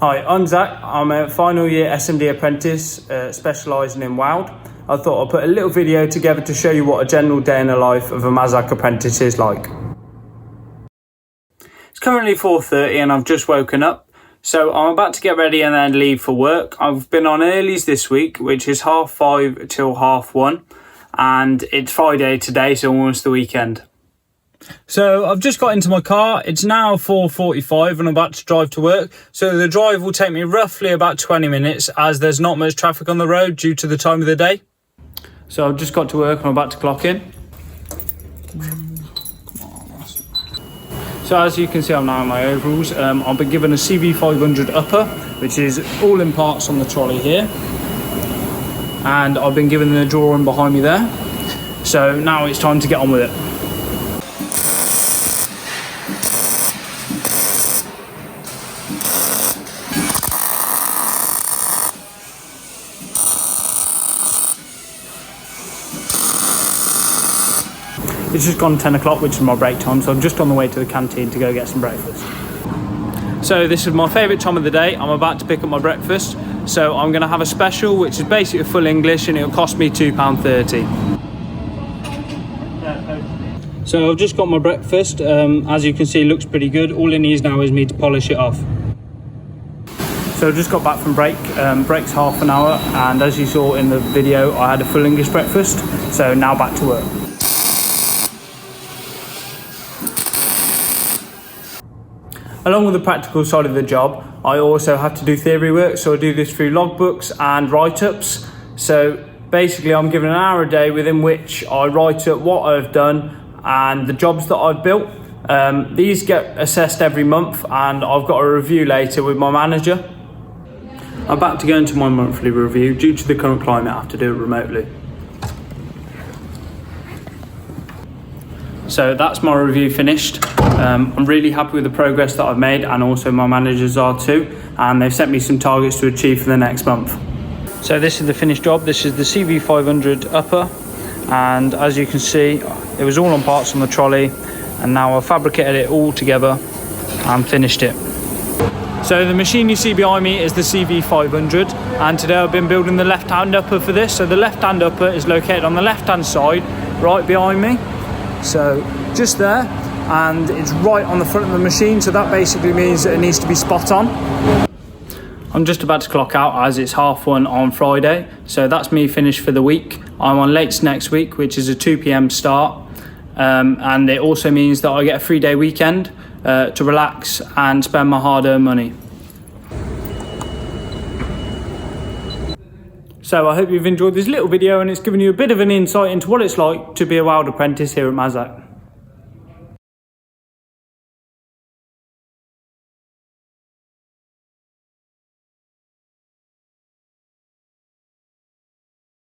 Hi, I'm Zac. I'm a final year SMD apprentice, specialising in weld. I thought I'd put a little video together to show you what a general day in the life of a Mazak apprentice is like. It's currently 4:30 and I've just woken up. So I'm about to get ready and then leave for work. I've been on earlies this week, which is 5:30 till 1:30. And it's Friday today, so almost the weekend. So I've just got into my car. It's now 4:45 and I'm about to drive to work. So the drive will take me roughly about 20 minutes as there's not much traffic on the road due to the time of the day. So I've just got to work and I'm about to clock in. So as you can see, I'm now in my overalls. I've been given a CV500 upper, which is all in parts on the trolley here. And I've been given the drawing behind me there. So now it's time to get on with it. It's just gone 10 o'clock, which is my break time, so I'm just on the way to the canteen to go get some breakfast. So this is my favourite time of the day. I'm about to pick up my breakfast. So I'm going to have a special, which is basically full English, and it'll cost me £2.30. So I've just got my breakfast. As you can see, it looks pretty good. All it needs now is me to polish it off. So I just got back from break. Break's half an hour, and as you saw in the video, I had a full English breakfast. So now back to work. Along with the practical side of the job, I also have to do theory work, so I do this through logbooks and write-ups. So basically I'm given an hour a day within which I write up what I've done and the jobs that I've built. These get assessed every month and I've got a review later with my manager. I'm about to go into my monthly review. Due to the current climate, I have to do it remotely. So that's my review finished. I'm really happy with the progress that I've made, and also my managers are too, and they've set me some targets to achieve for the next month. So this is the finished job. This is the CV500 upper, and as you can see, it was all on parts on the trolley, and now I've fabricated it all together and finished it. So the machine you see behind me is the CV500, and today I've been building the left-hand upper for this. So the left-hand upper is located on the left-hand side, right behind me. So just there, and it's right on the front of the machine, so that basically means that it needs to be spot on. I'm just about to clock out as it's 1:30 on Friday, so that's me finished for the week. I'm on lates next week, which is a 2 p.m. start, and it also means that I get a 3-day weekend to relax and spend my hard-earned money. So I hope you've enjoyed this little video and it's given you a bit of an insight into what it's like to be a weld apprentice here at Mazak.